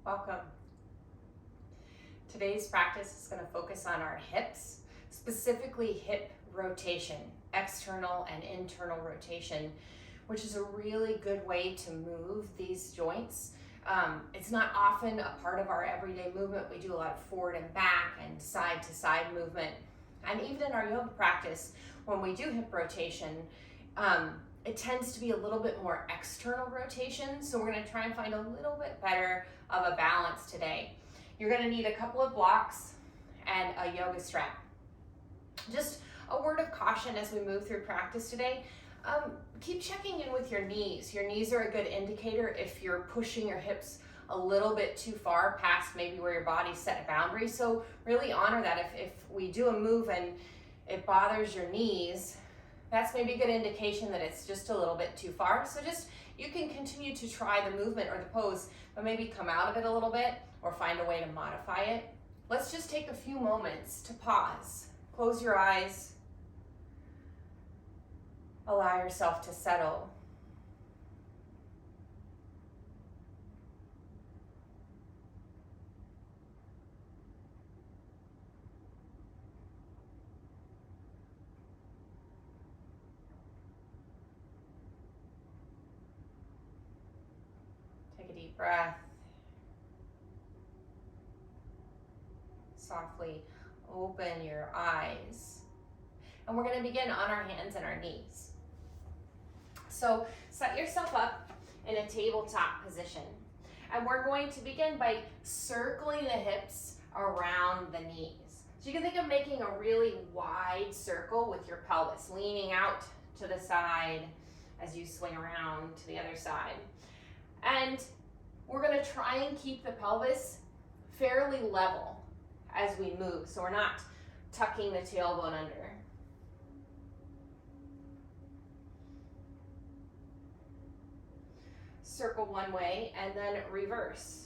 Welcome. Today's practice is going to focus on our hips, specifically hip rotation, external and internal rotation, which is a really good way to move these joints. It's not often a part of our everyday movement. We do a lot of forward and back and side to side movement. And even in our yoga practice, when we do hip rotation, it tends to be a little bit more external rotation. So we're going to try and find a little bit better of a balance today. You're going to need a couple of blocks and a yoga strap. Just a word of caution as we move through practice today. Keep checking in with your knees. Your knees are a good indicator if you're pushing your hips a little bit too far past maybe where your body set a boundary. So really honor that. If we do a move and it bothers your knees, that's maybe a good indication that it's just a little bit too far. So you can continue to try the movement or the pose, but maybe come out of it a little bit or find a way to modify it. Let's just take a few moments to pause. Close your eyes. Allow yourself to settle. Take a deep breath. Softly open your eyes. And we're going to begin on our hands and our knees. So set yourself up in a tabletop position. And we're going to begin by circling the hips around the knees. So you can think of making a really wide circle with your pelvis, leaning out to the side as you swing around to the other side. And we're going to try and keep the pelvis fairly level as we move, so we're not tucking the tailbone under. Circle one way and then reverse.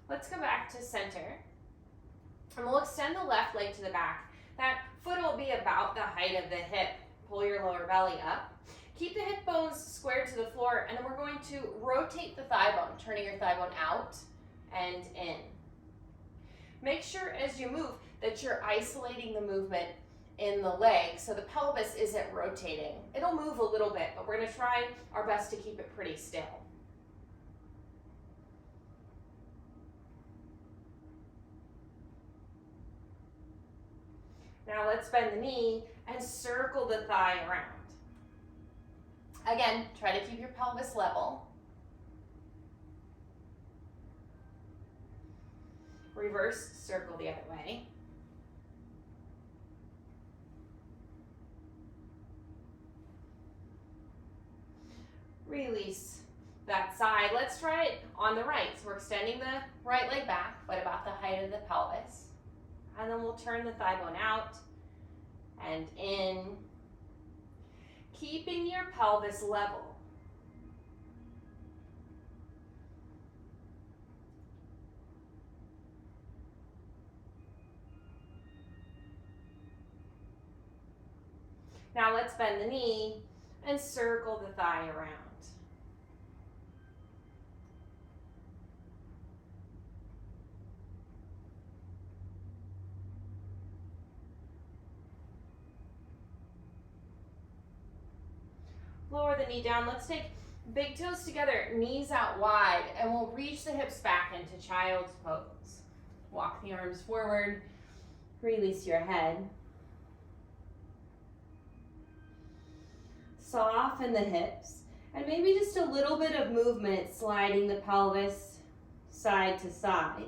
Let's go back to center, and we'll extend the left leg to the back. That foot will be about the height of the hip. Pull your lower belly up. Keep the hip bones squared to the floor, and then we're going to rotate the thigh bone, turning your thigh bone out and in. Make sure as you move that you're isolating the movement in the leg so the pelvis isn't rotating. It'll move a little bit, but we're going to try our best to keep it pretty still. Now let's bend the knee and circle the thigh around. Again, try to keep your pelvis level. Reverse, circle the other way. Release that side. Let's try it on the right. So we're extending the right leg back, but about the height of the pelvis. And then we'll turn the thigh bone out and in, keeping your pelvis level. Now let's bend the knee and circle the thigh around. Lower the knee down. Let's take big toes together, knees out wide, and we'll reach the hips back into child's pose. Walk the arms forward, release your head. Soften the hips, and maybe just a little bit of movement, sliding the pelvis side to side.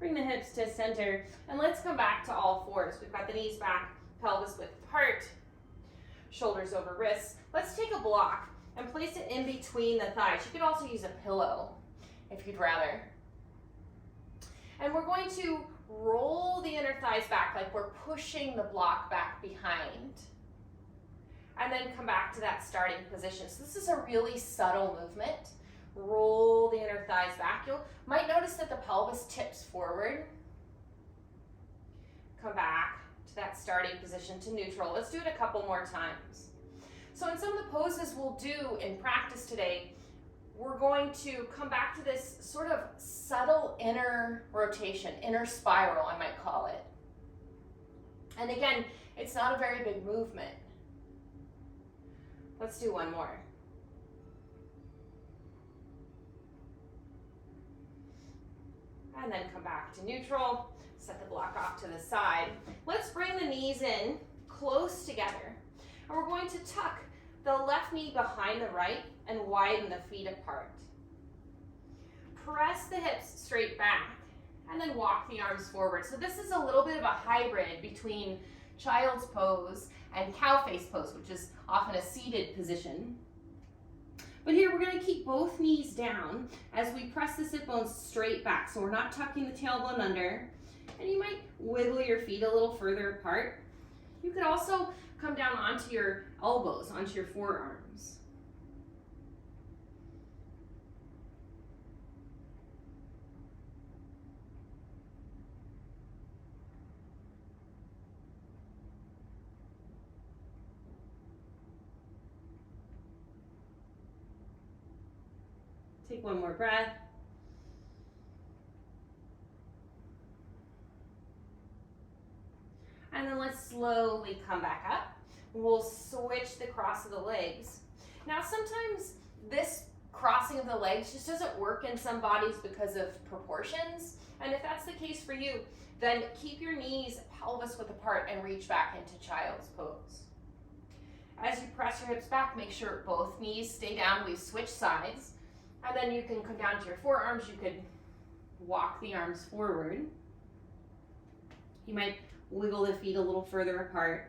Bring the hips to center, and let's come back to all fours. We've got the knees back, pelvis width apart, shoulders over wrists. Let's take a block and place it in between the thighs. You could also use a pillow if you'd rather. And we're going to roll the inner thighs back like we're pushing the block back behind. And then come back to that starting position. So this is a really subtle movement. Roll the inner thighs back. You might notice that the pelvis tips forward. Come back to that starting position to neutral. Let's do it a couple more times. So in some of the poses we'll do in practice today, we're going to come back to this sort of subtle inner rotation, inner spiral, I might call it. And again, it's not a very big movement. Let's do one more. And then come back to neutral. Set the block off to the side. Let's bring the knees in close together. And we're going to tuck the left knee behind the right and widen the feet apart. Press the hips straight back and then walk the arms forward. So this is a little bit of a hybrid between child's pose and cow face pose, which is often a seated position. But here we're going to keep both knees down as we press the sit bones straight back. So we're not tucking the tailbone under. And you might wiggle your feet a little further apart. You could also come down onto your elbows, onto your forearms. Take one more breath. And then let's slowly come back up. We'll switch the cross of the legs. Now sometimes this crossing of the legs just doesn't work in some bodies because of proportions. And if that's the case for you, then keep your knees pelvis width apart and reach back into child's pose. As you press your hips back, make sure both knees stay down. We've switched sides. And then you can come down to your forearms. You could walk the arms forward. You might wiggle the feet a little further apart.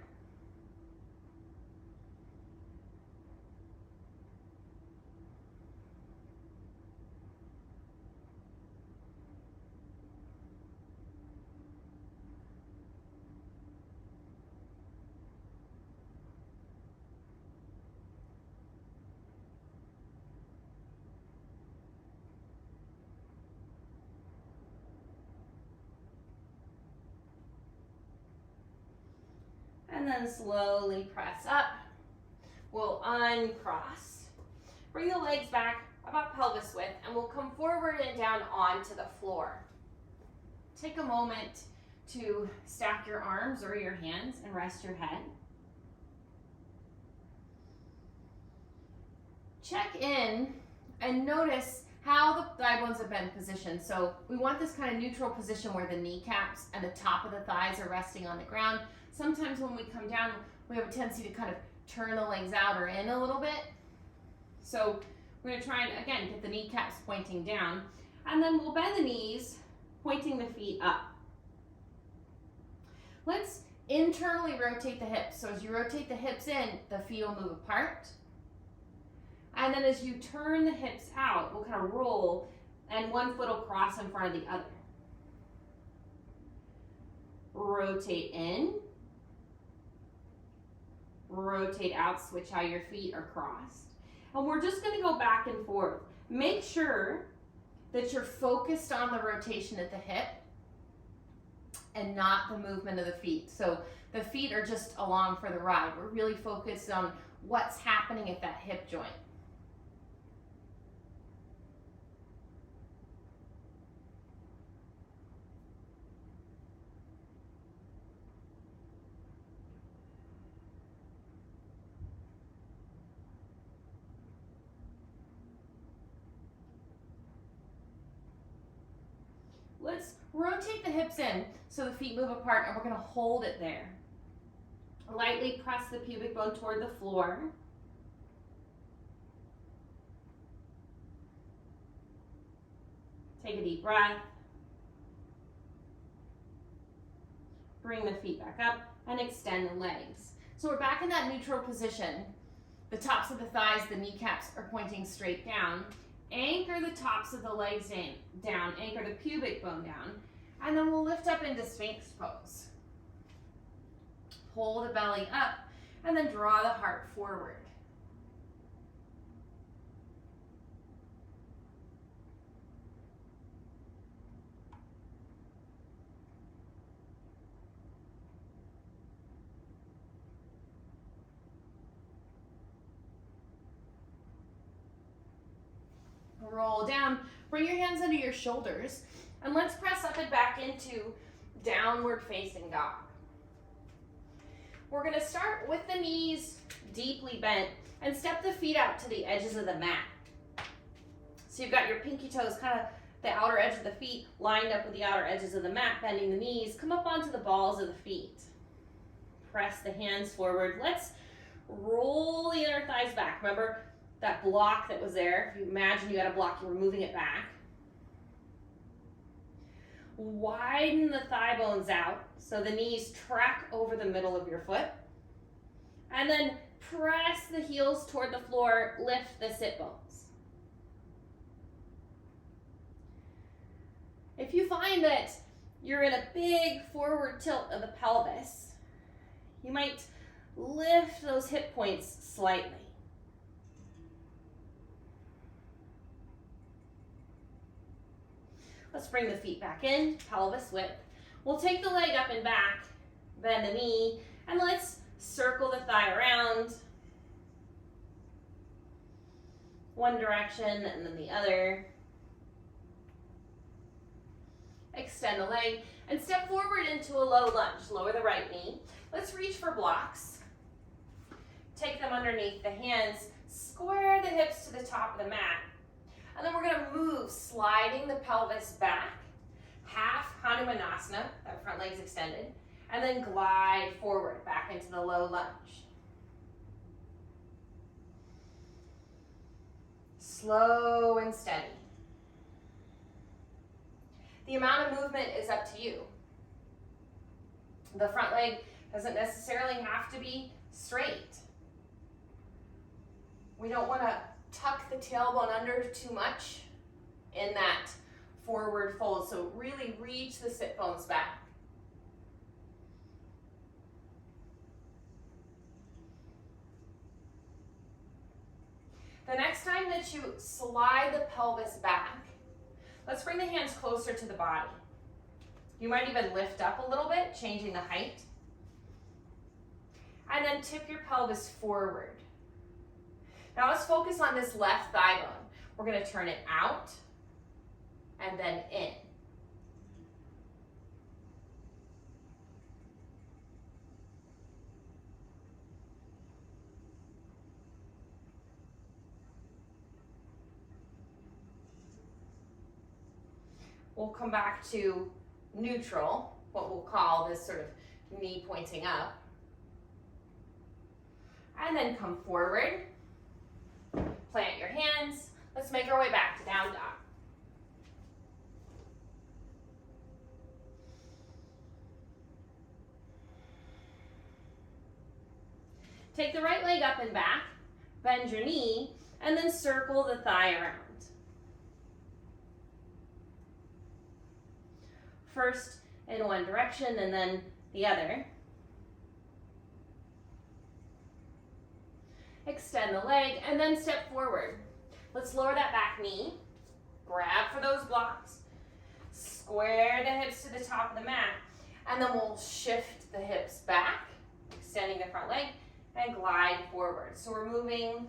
And then slowly press up. We'll uncross. Bring the legs back about pelvis width, and we'll come forward and down onto the floor. Take a moment to stack your arms or your hands and rest your head. Check in and notice how the thigh bones have been positioned. So we want this kind of neutral position where the kneecaps and the top of the thighs are resting on the ground. Sometimes when we come down, we have a tendency to kind of turn the legs out or in a little bit. So we're going to try and, again, get the kneecaps pointing down. And then we'll bend the knees, pointing the feet up. Let's internally rotate the hips. So as you rotate the hips in, the feet will move apart. And then as you turn the hips out, we'll kind of roll, and one foot will cross in front of the other. Rotate in. Rotate out, switch how your feet are crossed. And we're just going to go back and forth. Make sure that you're focused on the rotation at the hip and not the movement of the feet. So the feet are just along for the ride. We're really focused on what's happening at that hip joint. Let's rotate the hips in so the feet move apart, and we're going to hold it there. Lightly press the pubic bone toward the floor. Take a deep breath. Bring the feet back up and extend the legs. So we're back in that neutral position. The tops of the thighs, the kneecaps are pointing straight down. Anchor the tops of the legs down, anchor the pubic bone down, and then we'll lift up into Sphinx pose. Pull the belly up, and then draw the heart forward. Roll down, bring your hands under your shoulders, and let's press up and back into downward facing dog. We're gonna start with the knees deeply bent and step the feet out to the edges of the mat. So you've got your pinky toes, kind of the outer edge of the feet lined up with the outer edges of the mat, bending the knees. Come up onto the balls of the feet. Press the hands forward. Let's roll the inner thighs back. Remember that block that was there? If you imagine you had a block, you were moving it back. Widen the thigh bones out so the knees track over the middle of your foot. And then press the heels toward the floor, lift the sit bones. If you find that you're in a big forward tilt of the pelvis, you might lift those hip points slightly. Let's bring the feet back in, pelvis width. We'll take the leg up and back, bend the knee, and let's circle the thigh around. One direction and then the other. Extend the leg and step forward into a low lunge. Lower the right knee. Let's reach for blocks. Take them underneath the hands. Square the hips to the top of the mat. And then we're going to move, sliding the pelvis back, half Hanumanasana, that front leg's extended, and then glide forward back into the low lunge. Slow and steady. The amount of movement is up to you. The front leg doesn't necessarily have to be straight. We don't want to tuck the tailbone under too much in that forward fold. So really reach the sit bones back. The next time that you slide the pelvis back, let's bring the hands closer to the body. You might even lift up a little bit, changing the height. And then tip your pelvis forward. Now let's focus on this left thigh bone. We're going to turn it out and then in. We'll come back to neutral, what we'll call this sort of knee pointing up. And then come forward. Plant your hands. Let's make our way back to down dog. Take the right leg up and back, bend your knee, and then circle the thigh around. First in one direction and then the other. Extend the leg and then step forward. Let's lower that back knee. Grab for those blocks. Square the hips to the top of the mat. And then we'll shift the hips back, extending the front leg, and glide forward. So we're moving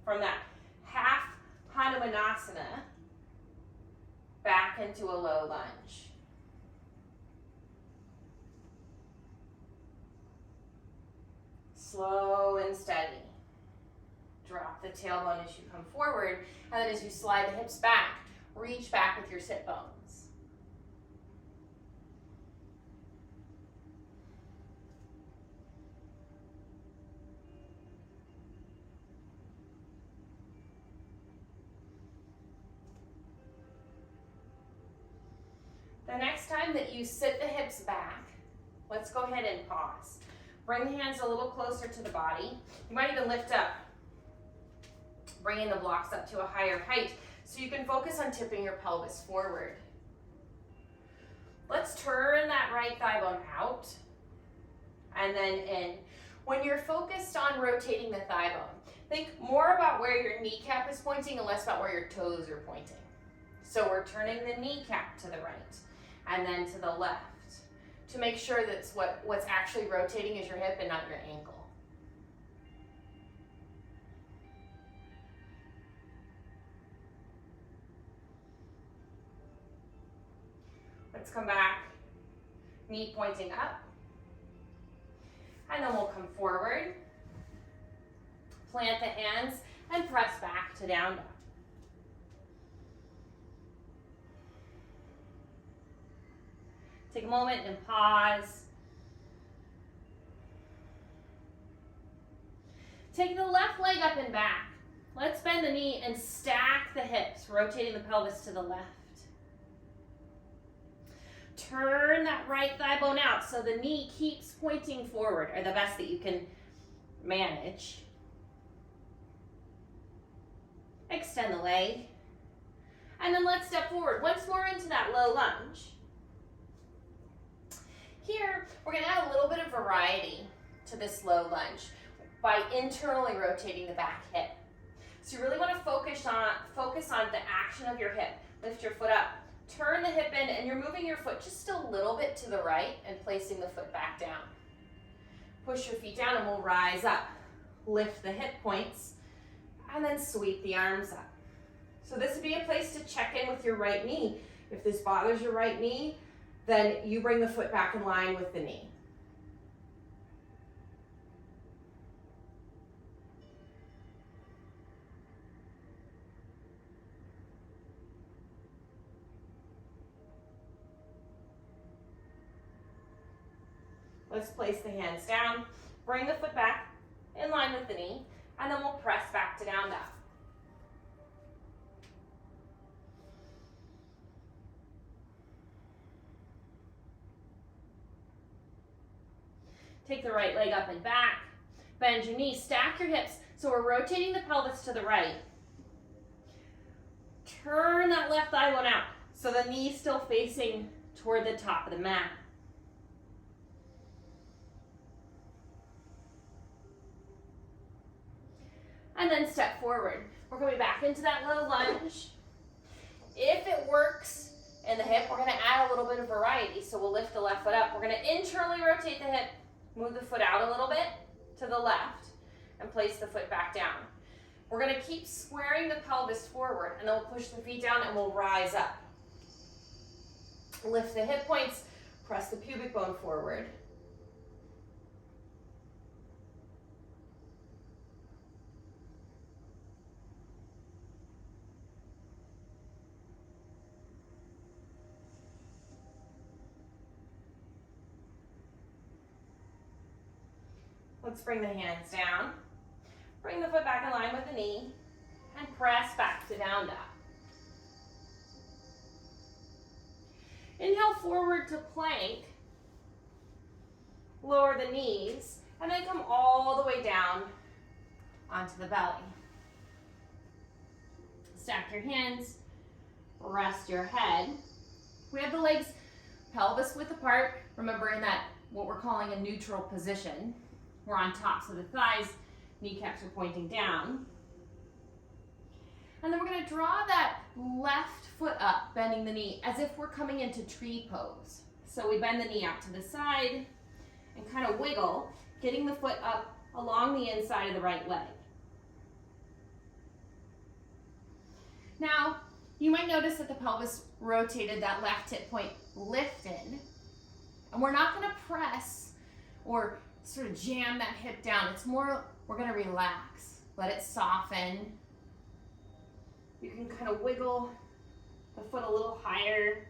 from that half Hanumanasana back into a low lunge. Slow and steady. Drop the tailbone as you come forward, and then as you slide the hips back, reach back with your sit bones. The next time that you sit the hips back, Let's go ahead and pause. Bring the hands a little closer to the body. You might even lift up, bringing the blocks up to a higher height so you can focus on tipping your pelvis forward. Let's turn that right thigh bone out and then in. When you're focused on rotating the thigh bone, think more about where your kneecap is pointing and less about where your toes are pointing. So we're turning the kneecap to the right and then to the left to make sure that what's actually rotating is your hip and not your ankle. Let's come back, knee pointing up, and then we'll come forward, plant the hands, and press back to down dog. Take a moment and pause. Take the left leg up and back. Let's bend the knee and stack the hips, rotating the pelvis to the left. Turn that right thigh bone out so the knee keeps pointing forward, or the best that you can manage. Extend the leg. And then let's step forward once more into that low lunge. Here, we're going to add a little bit of variety to this low lunge by internally rotating the back hip. So you really want to focus on the action of your hip. Lift your foot up, turn the hip in, and you're moving your foot just a little bit to the right and placing the foot back down. Push your feet down and we'll rise up. Lift the hip points and then sweep the arms up. So this would be a place to check in with your right knee. If this bothers your right knee, then you bring the foot back in line with the knee. Let's place the hands down, bring the foot back in line with the knee, and then we'll press back to down dog. Take the right leg up and back, bend your knees, stack your hips. So we're rotating the pelvis to the right. Turn that left thigh bone out so the knee's still facing toward the top of the mat. And then step forward. We're going back into that low lunge. If it works in the hip, we're going to add a little bit of variety. So we'll lift the left foot up. We're going to internally rotate the hip, move the foot out a little bit to the left, and place the foot back down. We're going to keep squaring the pelvis forward, and then we'll push the feet down and we'll rise up. Lift the hip points, press the pubic bone forward. Let's bring the hands down. Bring the foot back in line with the knee and press back to down dog. Inhale forward to plank. Lower the knees and then come all the way down onto the belly. Stack your hands, rest your head. We have the legs pelvis width apart. Remember, in that what we're calling a neutral position. We're on top, so the thighs, kneecaps are pointing down. And then we're going to draw that left foot up, bending the knee as if we're coming into tree pose. So we bend the knee out to the side and kind of wiggle, getting the foot up along the inside of the right leg. Now, you might notice that the pelvis rotated, that left hip point lifted. And we're not going to press or sort of jam that hip down. It's more, we're going to relax, let it soften. You can kind of wiggle the foot a little higher.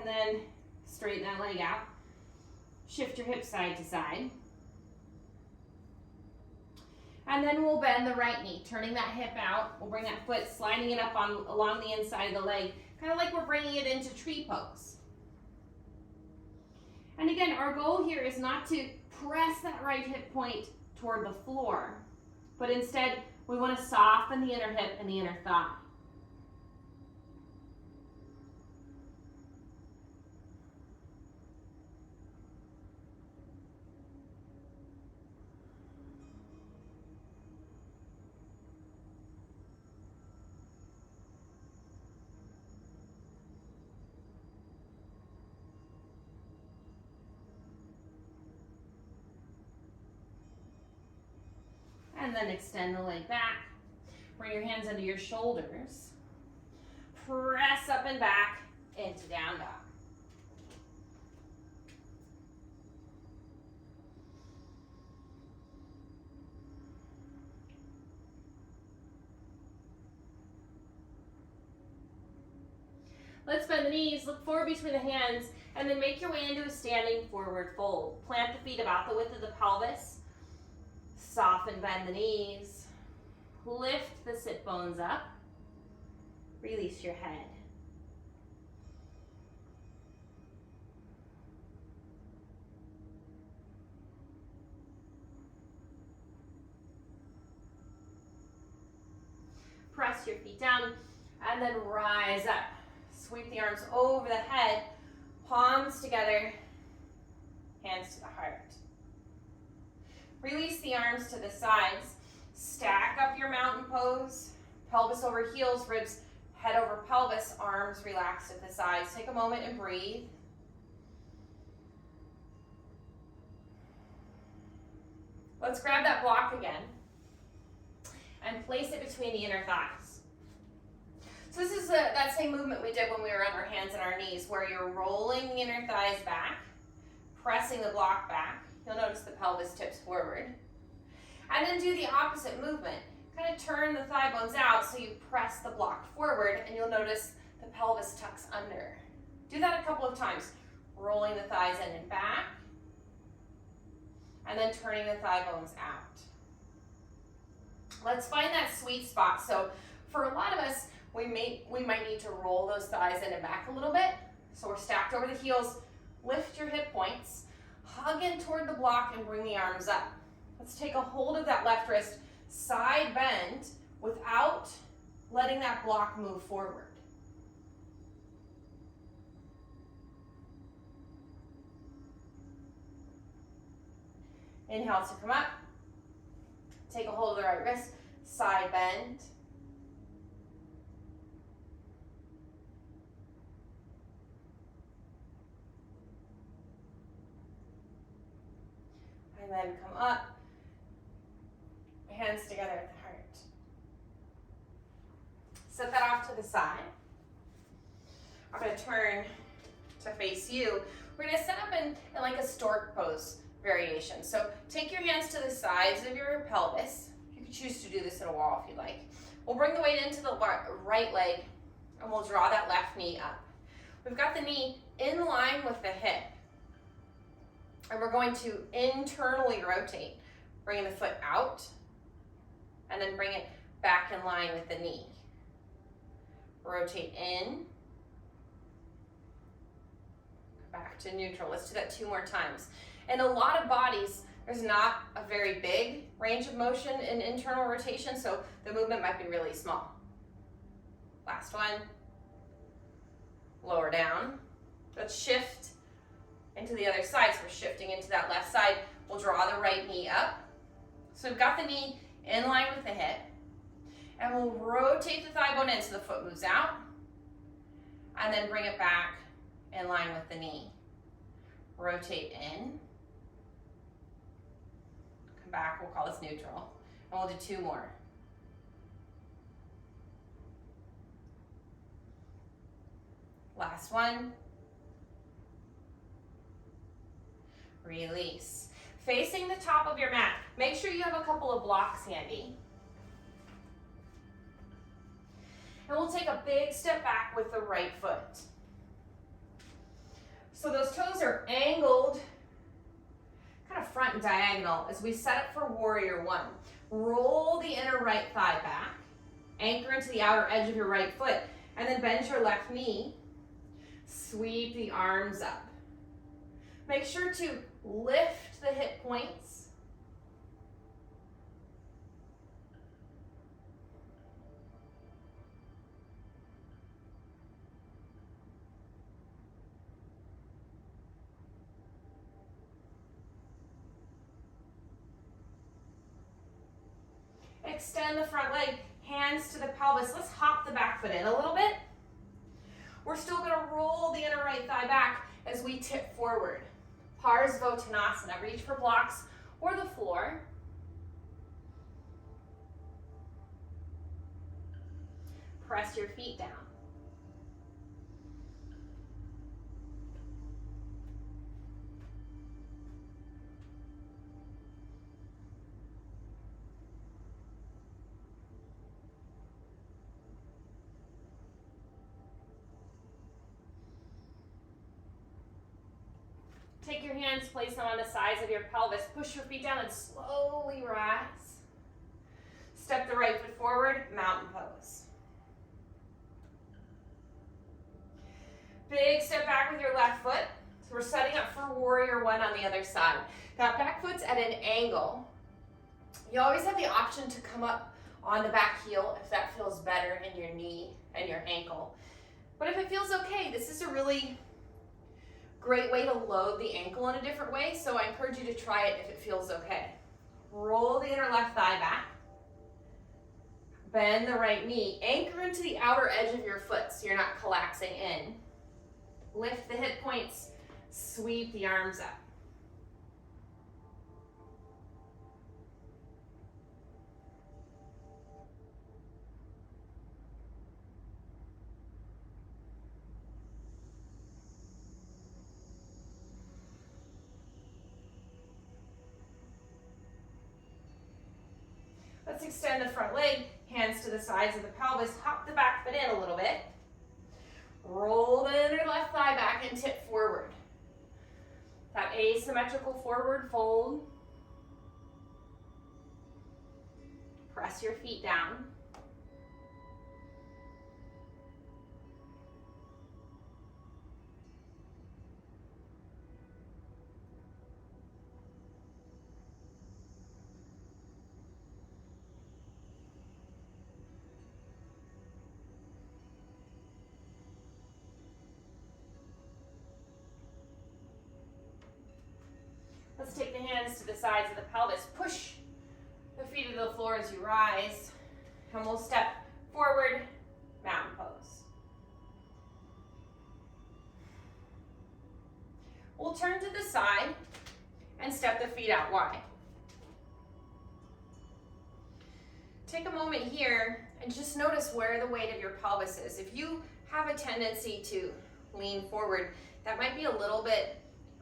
then straighten that leg out. Shift your hips side to side. And then we'll bend the right knee, turning that hip out. We'll bring that foot, sliding it up along the inside of the leg, kind of like we're bringing it into tree pose. And again, our goal here is not to press that right hip point toward the floor, but instead we want to soften the inner hip and the inner thigh. And then extend the leg back. Bring your hands under your shoulders. Press up and back into down dog. Let's bend the knees, look forward between the hands, and then make your way into a standing forward fold. Plant the feet about the width of the pelvis. Soften, bend the knees. Lift the sit bones up. Release your head. Press your feet down and then rise up. Sweep the arms over the head, palms together, hands to the heart. Release the arms to the sides. Stack up your mountain pose. Pelvis over heels, ribs head over pelvis, arms relaxed at the sides. Take a moment and breathe. Let's grab that block again and place it between the inner thighs. So this is that same movement we did when we were on our hands and our knees, where you're rolling the inner thighs back, pressing the block back. You'll notice the pelvis tips forward. And then do the opposite movement. Kind of turn the thigh bones out so you press the block forward, and you'll notice the pelvis tucks under. Do that a couple of times. Rolling the thighs in and back, and then turning the thigh bones out. Let's find that sweet spot. So for a lot of us, we might need to roll those thighs in and back a little bit. So we're stacked over the heels. Lift your hip points. Hug in toward the block and bring the arms up. Let's take a hold of that left wrist, side bend, without letting that block move forward. Inhale to come up. Take a hold of the right wrist, side bend. And then come up, hands together at the heart. Set that off to the side. I'm going to turn to face you. We're going to set up in like a stork pose variation. So take your hands to the sides of your pelvis. You can choose to do this in a wall if you like. We'll bring the weight into the right leg, and we'll draw that left knee up. We've got the knee in line with the hip. And we're going to internally rotate, bringing the foot out, and then bring it back in line with the knee. Rotate in, back to neutral. Let's do that 2 more times. In a lot of bodies, there's not a very big range of motion in internal rotation, so the movement might be really small. Last one. Lower down. Let's shift into the other side. So we're shifting into that left side. We'll draw the right knee up. So we've got the knee in line with the hip. And we'll rotate the thigh bone in so the foot moves out. And then bring it back in line with the knee. Rotate in. Come back, we'll call this neutral. And we'll do 2 more. Last one. Release. Facing the top of your mat. Make sure you have a couple of blocks handy. And we'll take a big step back with the right foot. So those toes are angled, kind of front and diagonal as we set up for warrior one. Roll the inner right thigh back, anchor into the outer edge of your right foot, and then bend your left knee. Sweep the arms up. Make sure to lift the hip points. Extend the front leg, hands to the pelvis. Let's hop the back foot in a little bit. We're still gonna roll the inner right thigh back as we tip forward. Parsvottanasana, reach for blocks or the floor. Press your feet down. Take your hands, place them on the sides of your pelvis. Push your feet down and slowly rise. Step the right foot forward, mountain pose. Big step back with your left foot. So we're setting up for warrior one on the other side. That back foot's at an angle. You always have the option to come up on the back heel if that feels better in your knee and your ankle. But if it feels okay, this is a really great way to load the ankle in a different way, so I encourage you to try it if it feels okay. Roll the inner left thigh back. Bend the right knee. Anchor into the outer edge of your foot so you're not collapsing in. Lift the hip points. Sweep the arms up. Let's extend the front leg, hands to the sides of the pelvis, hop the back foot in a little bit. Roll the inner left thigh back and tip forward. That asymmetrical forward fold. Press your feet down. Let's take the hands to the sides of the pelvis. Push the feet to the floor as you rise. And we'll step forward, mountain pose. We'll turn to the side and step the feet out wide. Take a moment here and just notice where the weight of your pelvis is. If you have a tendency to lean forward, that might be a little bit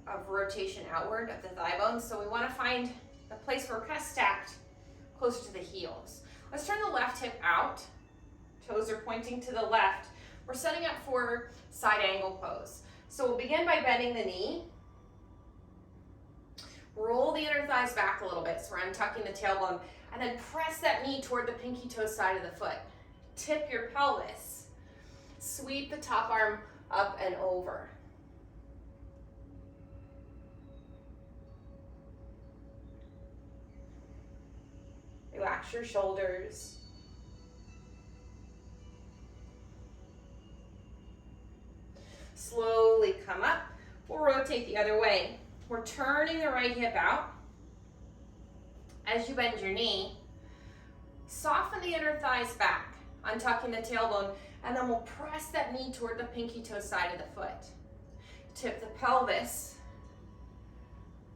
of rotation outward of the thigh bones, so we want to find a place where we're kind of stacked closer to the heels. Let's turn the left hip out. Toes are pointing to the left. We're setting up for side angle pose. So we'll begin by bending the knee. Roll the inner thighs back a little bit, so we're untucking the tailbone, and then press that knee toward the pinky toe side of the foot. Tip your pelvis. Sweep the top arm up and over. Relax your shoulders. Slowly come up. We'll rotate the other way. We're turning the right hip out. As you bend your knee, soften the inner thighs back, untucking the tailbone, and then we'll press that knee toward the pinky toe side of the foot. Tip the pelvis.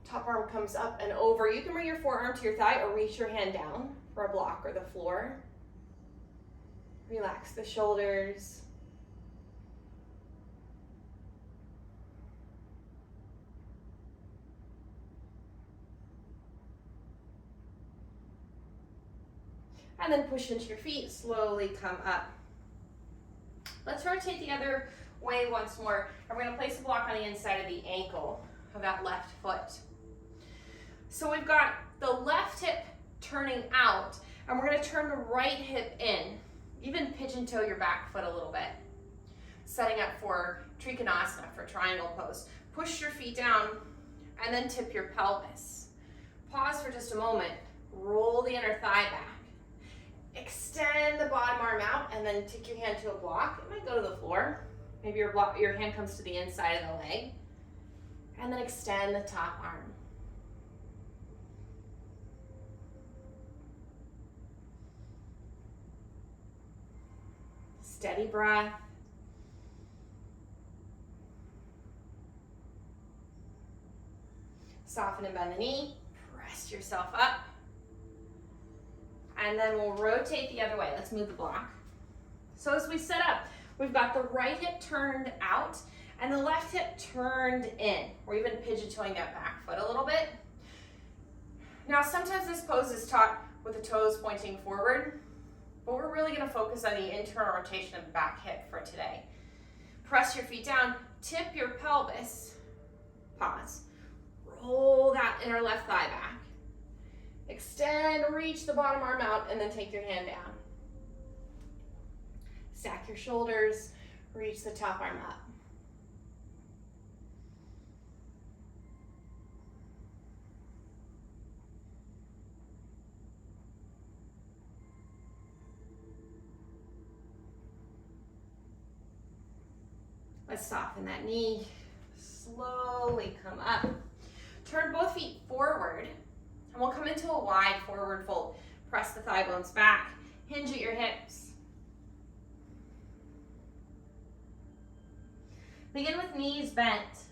Top arm comes up and over. You can bring your forearm to your thigh or reach your hand down for a block or the floor. Relax the shoulders. And then push into your feet, slowly come up. Let's rotate the other way once more. And we're gonna place a block on the inside of the ankle of that left foot. So we've got the left hip turning out, and we're gonna turn the right hip in. Even pigeon toe your back foot a little bit. Setting up for Trikonasana, for triangle pose. Push your feet down, and then tip your pelvis. Pause for just a moment. Roll the inner thigh back. Extend the bottom arm out, and then take your hand to a block. It might go to the floor. Maybe your hand comes to the inside of the leg. And then extend the top arm. Steady breath. Soften and bend the knee. Press yourself up. And then we'll rotate the other way. Let's move the block. So as we set up, we've got the right hip turned out and the left hip turned in. We're even pigeon-toeing that back foot a little bit. Now, sometimes this pose is taught with the toes pointing forward, but we're really gonna focus on the internal rotation of the back hip for today. Press your feet down, tip your pelvis, pause. Roll that inner left thigh back. Extend, reach the bottom arm out, and then take your hand down. Stack your shoulders, reach the top arm up. Let's soften that knee. Slowly come up. Turn both feet forward, and we'll come into a wide forward fold. Press the thigh bones back. Hinge at your hips. Begin with knees bent.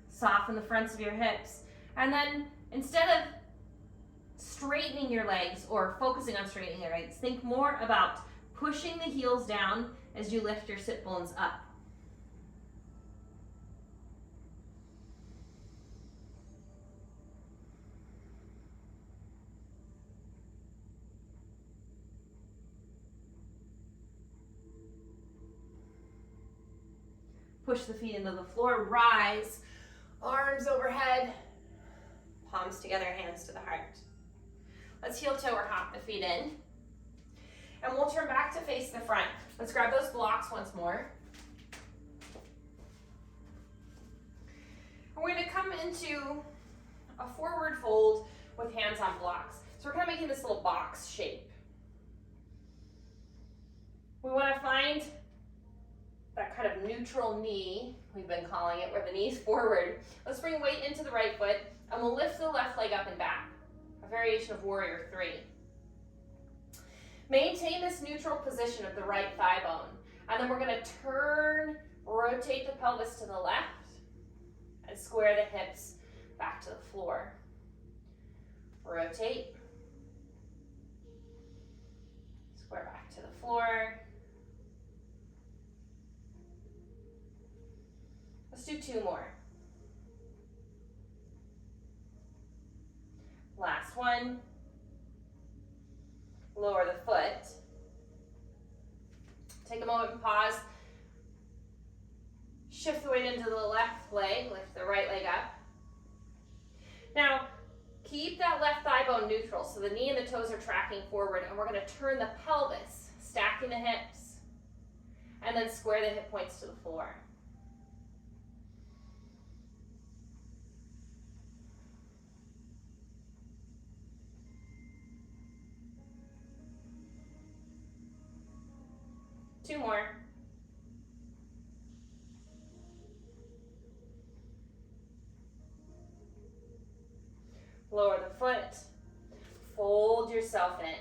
Soften the fronts of your hips. And then instead of straightening your legs or focusing on straightening your legs, think more about pushing the heels down as you lift your sit bones up. Push the feet into the floor, rise, arms overhead, palms together, hands to the heart. Let's heel toe or hop the feet in. And we'll turn back to face the front. Let's grab those blocks once more. And we're gonna come into a forward fold with hands on blocks. So we're kind of making this little box shape. We wanna find that kind of neutral knee, we've been calling it, where the knee's forward. Let's bring weight into the right foot, and we'll lift the left leg up and back. A variation of Warrior 3. Maintain this neutral position of the right thigh bone. And then we're gonna turn, rotate the pelvis to the left, and square the hips back to the floor. Rotate. Square back to the floor. Let's do 2 more. Last one. Lower the foot. Take a moment and pause. Shift the weight into the left leg, lift the right leg up. Now, keep that left thigh bone neutral so the knee and the toes are tracking forward, and we're gonna turn the pelvis, stacking the hips, and then square the hip points to the floor. Two more. Lower the foot. Fold yourself in.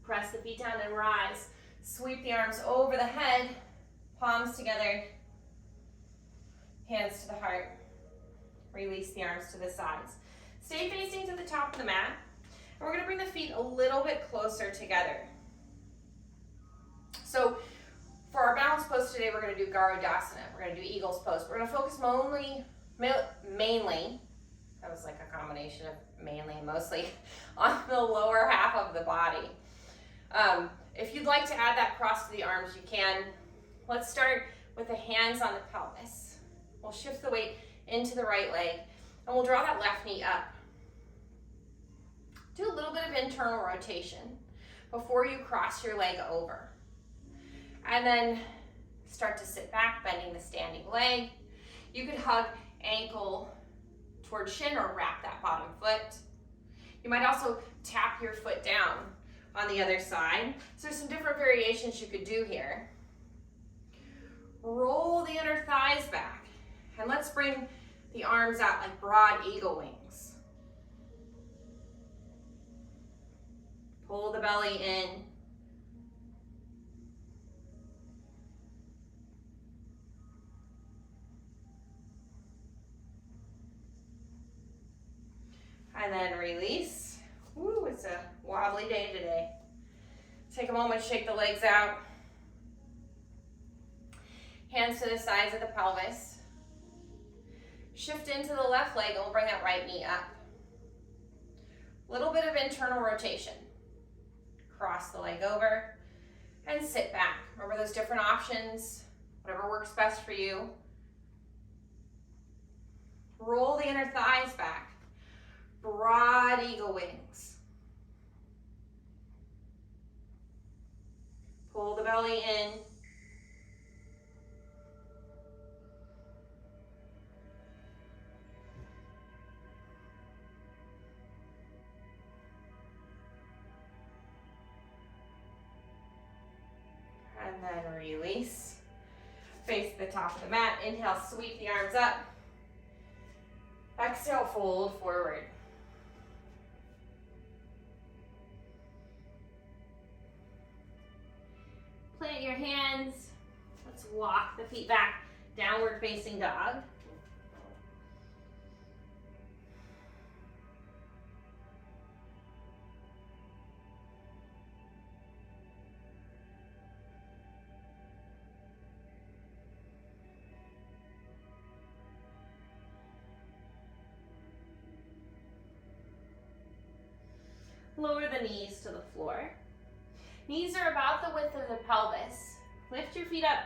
Press the feet down and rise. Sweep the arms over the head, palms together, hands to the heart. Release the arms to the sides. Stay facing to the top of the mat. we're gonna bring the feet a little bit closer together. So for our balance pose today, we're gonna do Garudasana. We're gonna do Eagle's Pose. We're gonna focus mainly, that was like a combination of mainly and mostly, on the lower half of the body. If you'd like to add that cross to the arms, you can. Let's start with the hands on the pelvis. We'll shift the weight into the right leg, and we'll draw that left knee up. Do a little bit of internal rotation before you cross your leg over. And then start to sit back, bending the standing leg. You could hug ankle towards shin or wrap that bottom foot. You might also tap your foot down on the other side. So there's some different variations you could do here. Roll the inner thighs back. And let's bring the arms out like broad eagle wings. Pull the belly in. And then release. Woo, it's a wobbly day today. Take a moment, shake the legs out. Hands to the sides of the pelvis. Shift into the left leg and we'll bring that right knee up. Little bit of internal rotation. Cross the leg over and sit back. Remember those different options, whatever works best for you. Roll the inner thighs back. Broad eagle wings. Pull the belly in. And then release. Face the top of the mat. Inhale, sweep the arms up. Exhale, fold forward. Plant your hands. Let's walk the feet back. Downward facing dog. Lower the knees to the floor. Knees are about the width of the pelvis. Lift your feet up.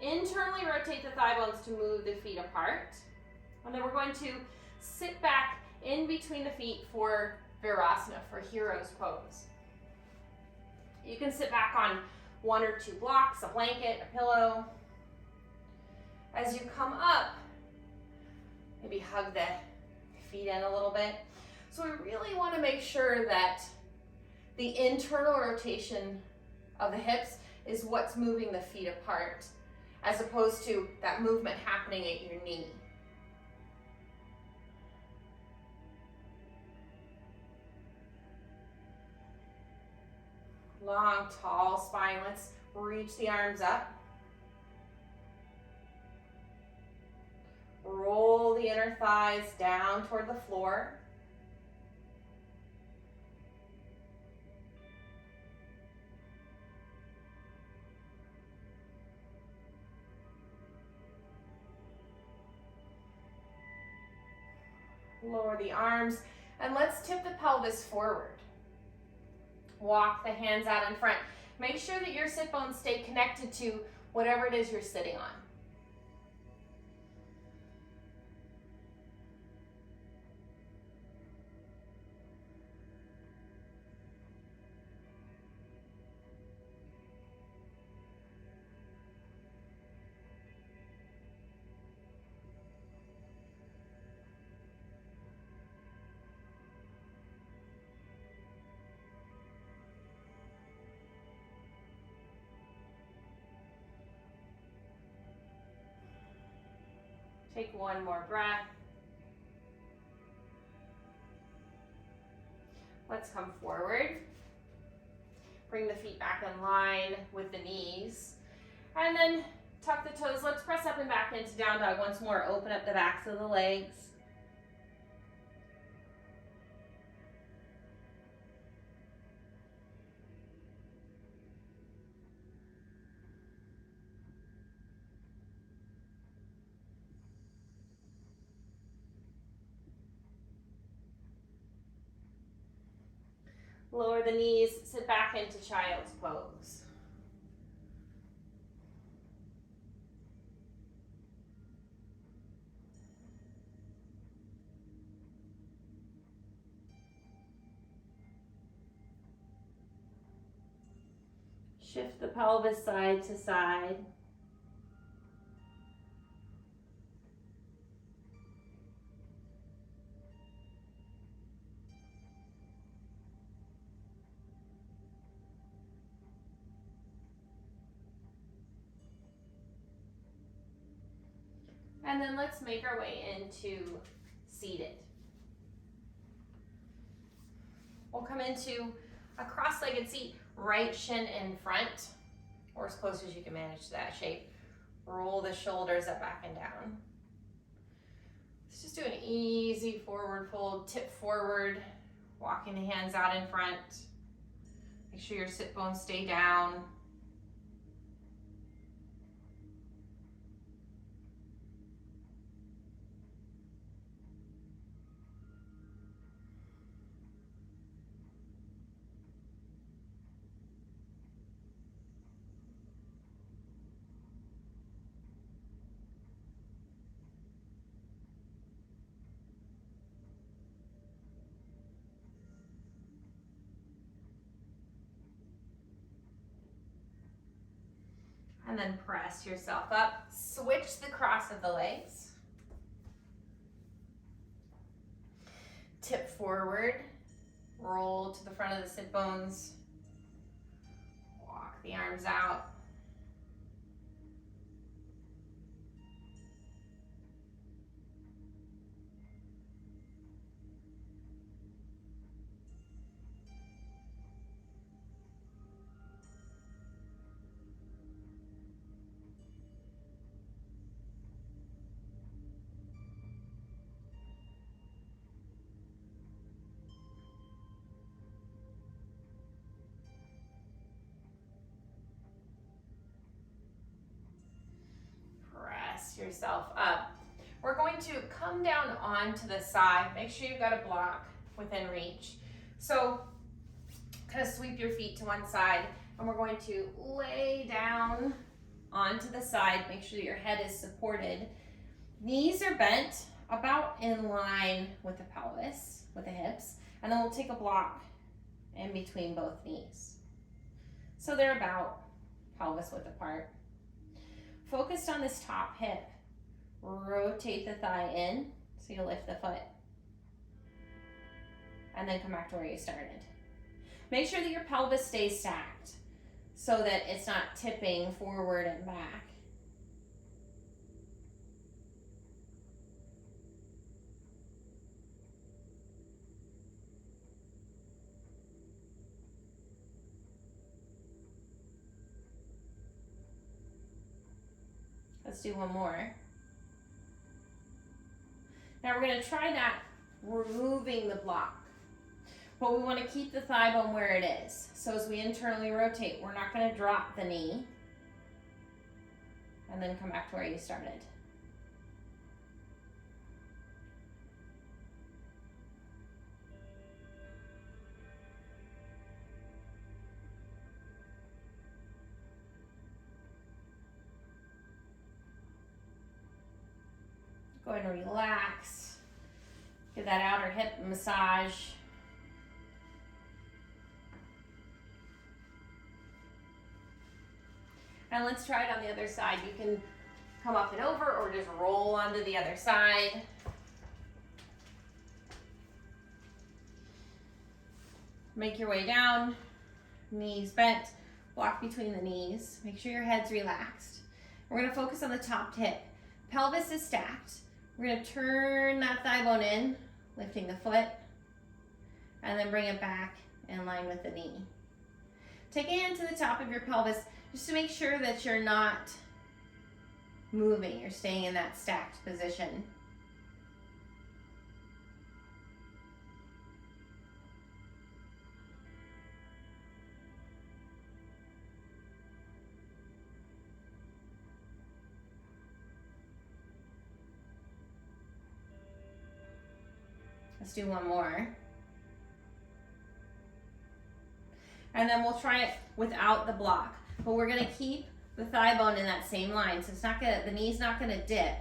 Internally rotate the thigh bones to move the feet apart. And then we're going to sit back in between the feet for Virasana, for Hero's Pose. You can sit back on one or two blocks, a blanket, a pillow. As you come up, maybe hug the feet in a little bit. So we really want to make sure that the internal rotation of the hips is what's moving the feet apart, as opposed to that movement happening at your knee. Long, tall spine. Let's reach the arms up. Roll the inner thighs down toward the floor. Lower the arms, and let's tip the pelvis forward. Walk the hands out in front. Make sure that your sit bones stay connected to whatever it is you're sitting on. Take one more breath. Let's come forward. Bring the feet back in line with the knees. And then tuck the toes. Let's press up and back into down dog once more. Open up the backs of the legs. Lower the knees, sit back into child's pose. Shift the pelvis side to side. And then let's make our way into seated. We'll come into a cross-legged seat, right shin in front, or as close as you can manage to that shape. Roll the shoulders up, back, and down. Let's just do an easy forward fold, tip forward, walking the hands out in front. Make sure your sit bones stay down. And then press yourself up. Switch the cross of the legs. Tip forward. Roll to the front of the sit bones. Walk the arms out. Press yourself up. We're going to come down onto the side. Make sure you've got a block within reach. So kind of sweep your feet to one side, and we're going to lay down onto the side. Make sure that your head is supported. Knees are bent about in line with the pelvis, with the hips, and then we'll take a block in between both knees. So they're about pelvis width apart. Focused on this top hip. Rotate the thigh in, so you lift the foot. And then come back to where you started. Make sure that your pelvis stays stacked so that it's not tipping forward and back. Let's do one more. Now we're going to try that removing the block. But we want to keep the thigh bone where it is. So as we internally rotate, we're not going to drop the knee. And then come back to where you started. Go ahead and relax. Give that outer hip a massage. And let's try it on the other side. You can come up and over or just roll onto the other side. Make your way down, knees bent, block between the knees. Make sure your head's relaxed. We're gonna focus on the top hip. Pelvis is stacked. We're gonna turn that thigh bone in, lifting the foot, and then bring it back in line with the knee. Take a hand to the top of your pelvis just to make sure that you're not moving. You're staying in that stacked position. Let's do one more. And then we'll try it without the block. But we're gonna keep the thigh bone in that same line. So it's not gonna, the knee's not gonna dip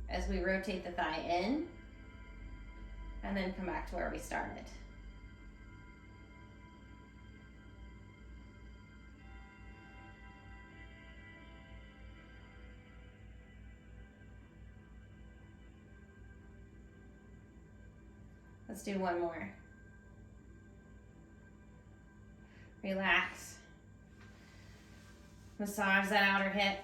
as we rotate the thigh in and then come back to where we started. Let's do one more. Relax. Massage that outer hip.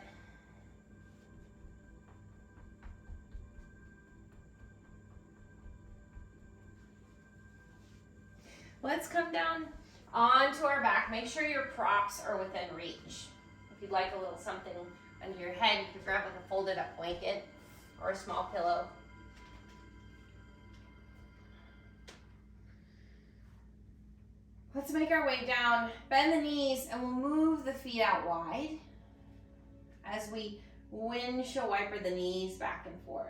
Let's come down onto our back. Make sure your props are within reach. If you'd like a little something under your head, you could grab like a folded up blanket or a small pillow. Let's make our way down, bend the knees, and we'll move the feet out wide as we windshield wiper the knees back and forth.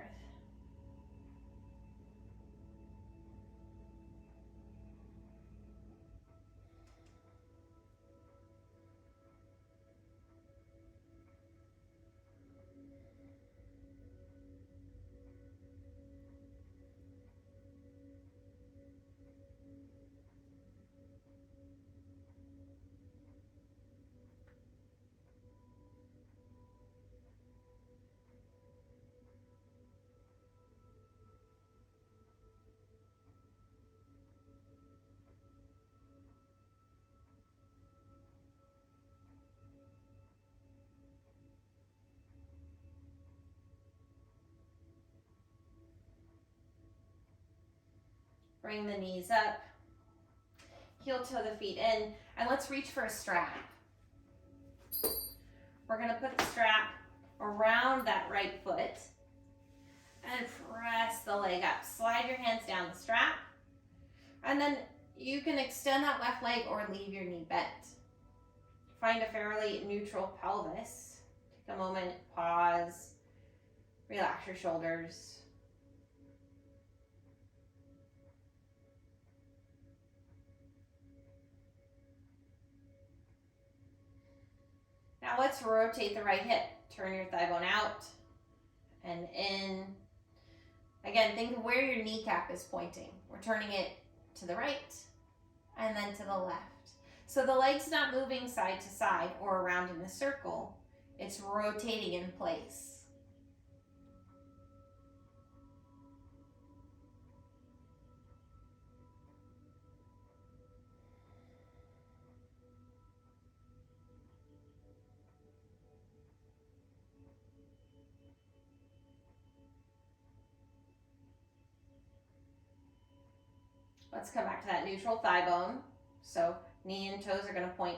Bring the knees up, heel toe the feet in, and let's reach for a strap. We're gonna put the strap around that right foot and press the leg up. Slide your hands down the strap, and then you can extend that left leg or leave your knee bent. Find a fairly neutral pelvis. Take a moment, pause, relax your shoulders. Now let's rotate the right hip. Turn your thigh bone out and in. Again, think of where your kneecap is pointing. We're turning it to the right and then to the left. So the leg's not moving side to side or around in a circle. It's rotating in place. Let's come back to that neutral thigh bone. So knee and toes are going to point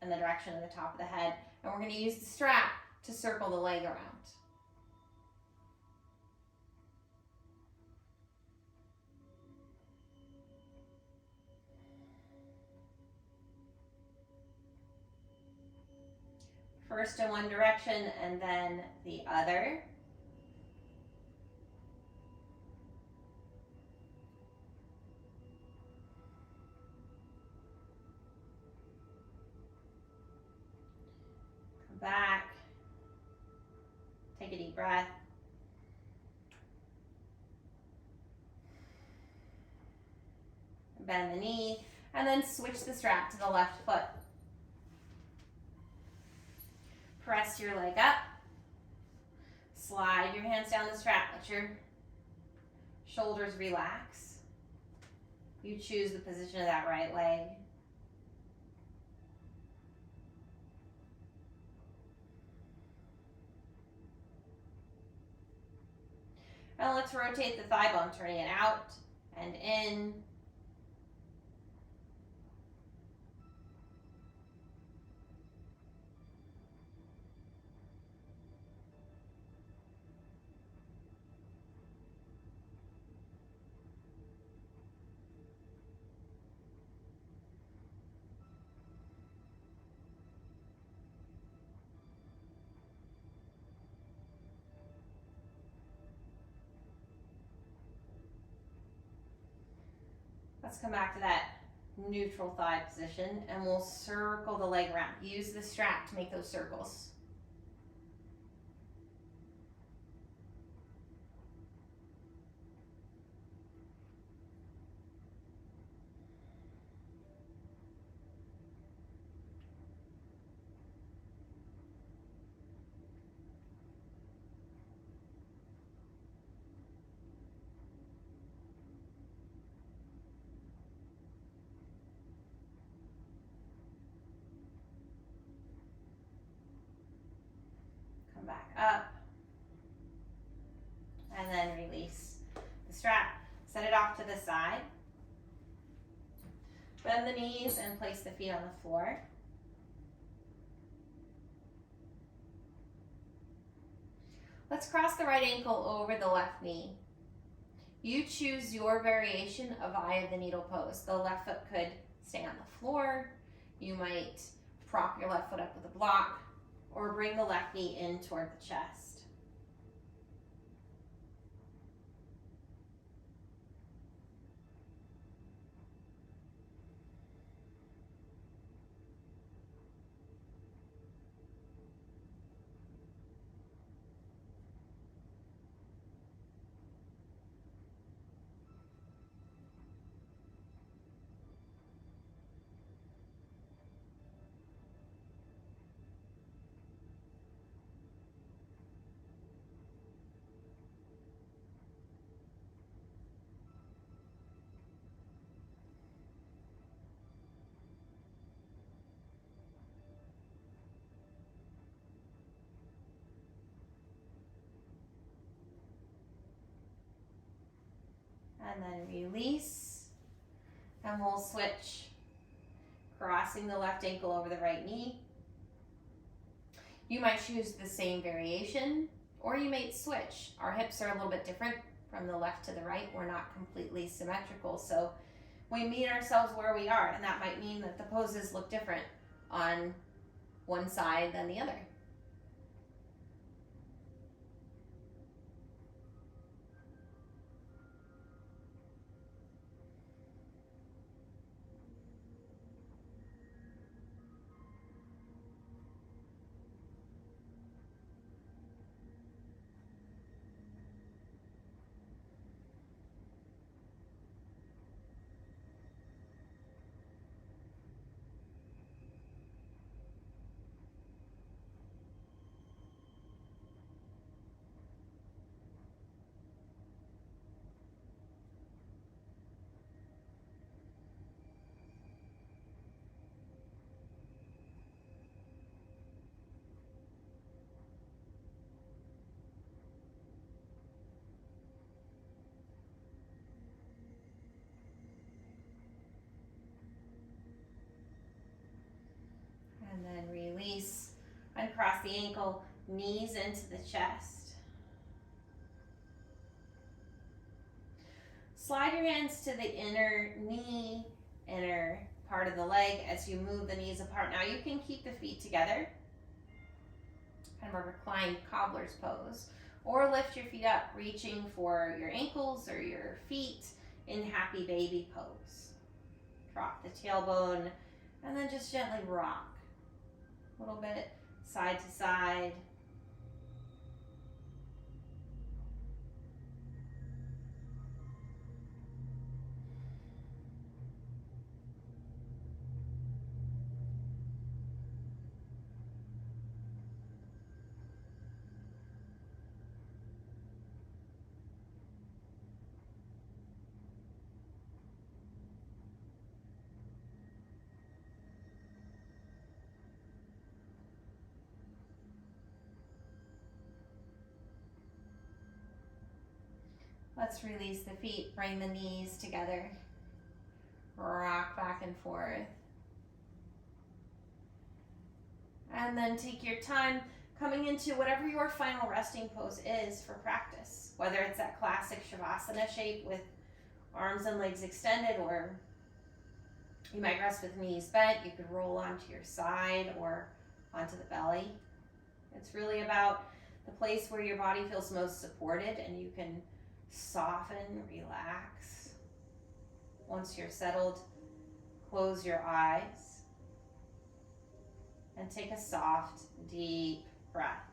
in the direction of the top of the head. And we're going to use the strap to circle the leg around. First in one direction and then the other. Back, take a deep breath. Bend the knee, and then switch the strap to the left foot. Press your leg up. Slide your hands down the strap. Let your shoulders relax. You choose the position of that right leg. And let's rotate the thigh bone, turning it out and in. Let's come back to that neutral thigh position, and we'll circle the leg around. Use the strap to make those circles. Come back up, and then release the strap. Set it off to the side. Bend the knees and place the feet on the floor. Let's cross the right ankle over the left knee. You choose your variation of eye of the needle pose. The left foot could stay on the floor. You might prop your left foot up with a block, or bring the left knee in toward the chest. And then release, and we'll switch, crossing the left ankle over the right knee. You might choose the same variation, or you might switch. Our hips are a little bit different from the left to the right. We're not completely symmetrical, so we meet ourselves where we are, and that might mean that the poses look different on one side than the other. And then release, uncross the ankle, knees into the chest. Slide your hands to the inner knee, inner part of the leg as you move the knees apart. Now you can keep the feet together, kind of a reclined cobbler's pose, or lift your feet up, reaching for your ankles or your feet in happy baby pose. Drop the tailbone, and then just gently rock. A little bit side to side. Let's release the feet, bring the knees together, rock back and forth. And then take your time coming into whatever your final resting pose is for practice, whether it's that classic Shavasana shape with arms and legs extended, or you might rest with knees bent. You could roll onto your side or onto the belly. It's really about the place where your body feels most supported, and you can soften, relax. Once you're settled, close your eyes and take a soft, deep breath.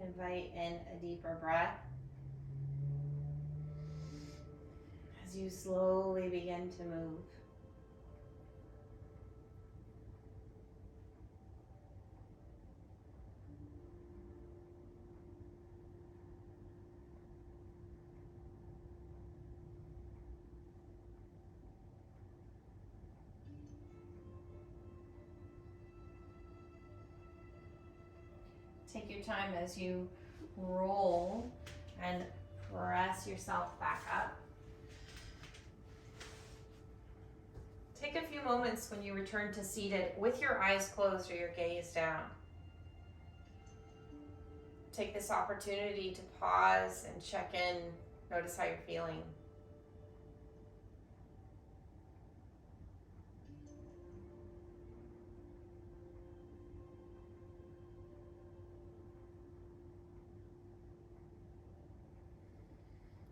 Invite in a deeper breath as you slowly begin to move. Take your time as you roll and press yourself back up. Take a few moments when you return to seated with your eyes closed or your gaze down. Take this opportunity to pause and check in. Notice how you're feeling.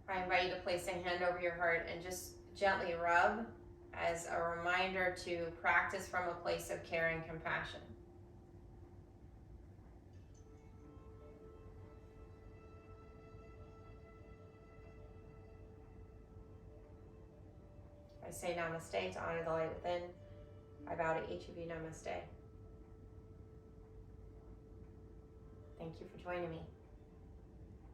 I invite you to place a hand over your heart and just gently rub as a reminder to practice from a place of care and compassion. I say namaste to honor the light within. I bow to each of you, namaste. Thank you for joining me.